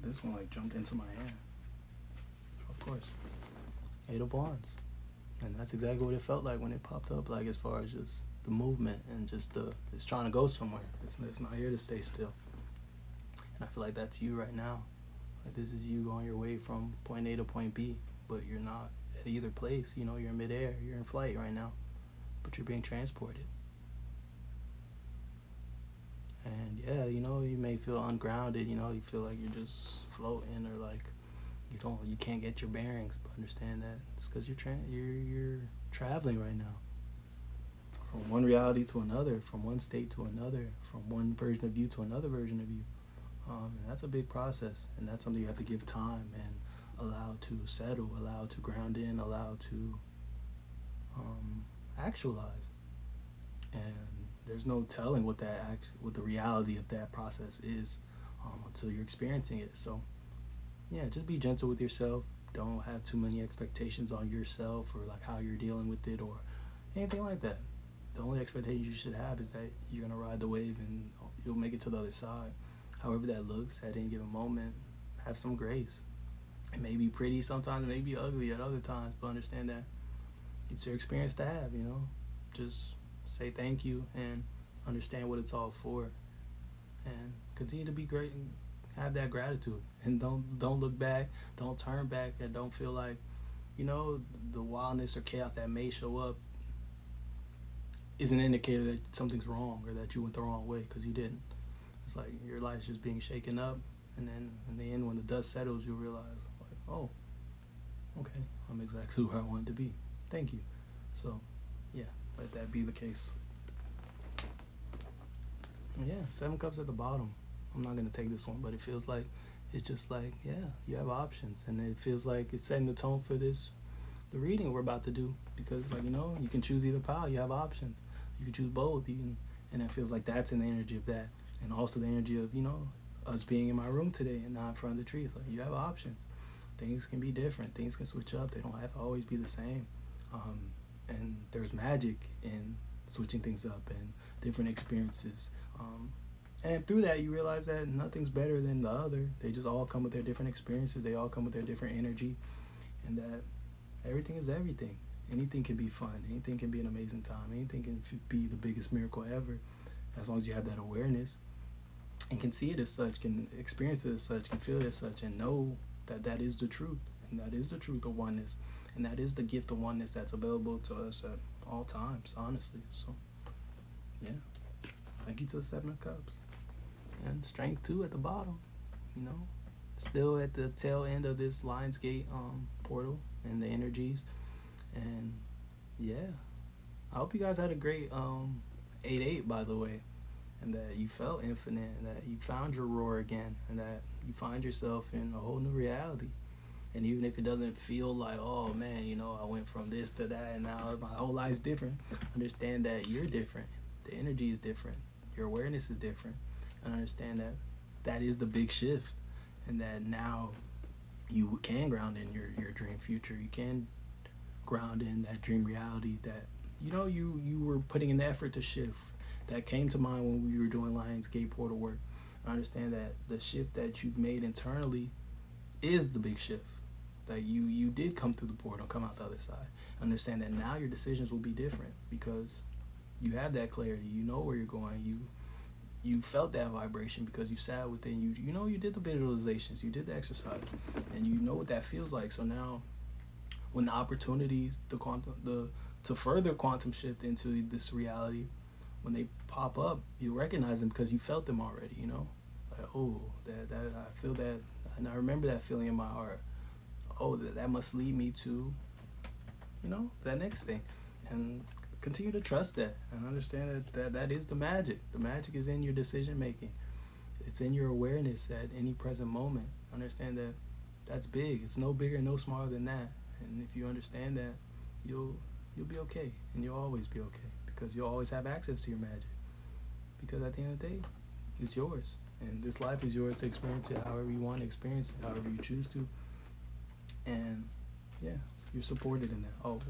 This one like jumped into my hand. Of course. Eight of Wands. And that's exactly what it felt like when it popped up, like as far as just the movement and just it's trying to go somewhere. It's not here to stay still. And I feel like that's you right now. Like this is you on your way from point A to point B, but you're not at either place. You know, you're in midair, you're in flight right now, but you're being transported. And yeah, you know, you may feel ungrounded, you know, you feel like you're just floating or like you can't get your bearings, but understand that it's because you're traveling right now from one reality to another, from one state to another, from one version of you to another version of you. And that's a big process, and that's something you have to give time and allow to settle, allow to ground in, allow to actualize. And there's no telling what what the reality of that process is until you're experiencing it. So yeah, just be gentle with yourself. Don't have too many expectations on yourself or like how you're dealing with it or anything like that. The only expectation you should have is that you're gonna ride the wave and you'll make it to the other side. However that looks at any given moment, have some grace. It may be pretty sometimes, it may be ugly at other times, but understand that it's your experience to have, you know. Just say thank you and understand what it's all for. And continue to be great and have that gratitude. And don't look back, don't turn back, and don't feel like, you know, the wildness or chaos that may show up is an indicator that something's wrong or that you went the wrong way, because you didn't. It's like your life's just being shaken up, and then in the end, when the dust settles, you realize, like, oh, okay, I'm exactly where I wanted to be. Thank you. So, yeah, let that be the case. Yeah, 7 cups at the bottom. I'm not gonna take this one, but it feels like it's just like, yeah, you have options, and it feels like it's setting the tone for the reading we're about to do, because like, you know, you can choose either pile. You have options. You can choose both. And it feels like that's in the energy of that, and also the energy of, you know, us being in my room today and not in front of the trees. Like, you have options. Things can be different. Things can switch up. They don't have to always be the same. And there's magic in switching things up and different experiences. And through that, you realize that nothing's better than the other. They just all come with their different experiences. They all come with their different energy, and that everything is everything. Anything can be fun. Anything can be an amazing time. Anything can be the biggest miracle ever, as long as you have that awareness and can see it as such, can experience it as such, can feel it as such, and know that that is the truth, and that is the truth of oneness, and that is the gift of oneness that's available to us at all times, honestly. So, yeah, thank you to the 7 of Cups, and strength too at the bottom. You know, still at the tail end of this Lionsgate portal and the energies, and yeah, I hope you guys had a great 8-8, by the way, and that you felt infinite, and that you found your roar again, and that you find yourself in a whole new reality. And even if it doesn't feel like, oh man, you know, I went from this to that and now my whole life's different, understand that you're different. The energy is different. Your awareness is different. And understand that that is the big shift, and that now you can ground in your dream future. You can ground in that dream reality that, you know, you were putting in the effort to shift. That came to mind when we were doing Lionsgate portal work. I understand that the shift that you've made internally is the big shift. That you did come through the portal, come out the other side. Understand that now your decisions will be different because you have that clarity. You know where you're going. You felt that vibration because you sat within you. You know, you did the visualizations, you did the exercise, and you know what that feels like. So now, when the opportunities, to further quantum shift into this reality, when they pop up, you recognize them because you felt them already. You know, like, oh, that I feel that, and I remember that feeling in my heart. Oh, that must lead me to, you know, that next thing, and continue to trust that and understand that is the magic. The magic is in your decision making. It's in your awareness at any present moment. Understand that that's big. It's no bigger, no smaller than that. And if you understand that, you'll be okay, and you'll always be okay because you'll always have access to your magic. Because at the end of the day, it's yours, and this life is yours to experience it however you want to experience it, however you choose to. And yeah, you're supported in that always.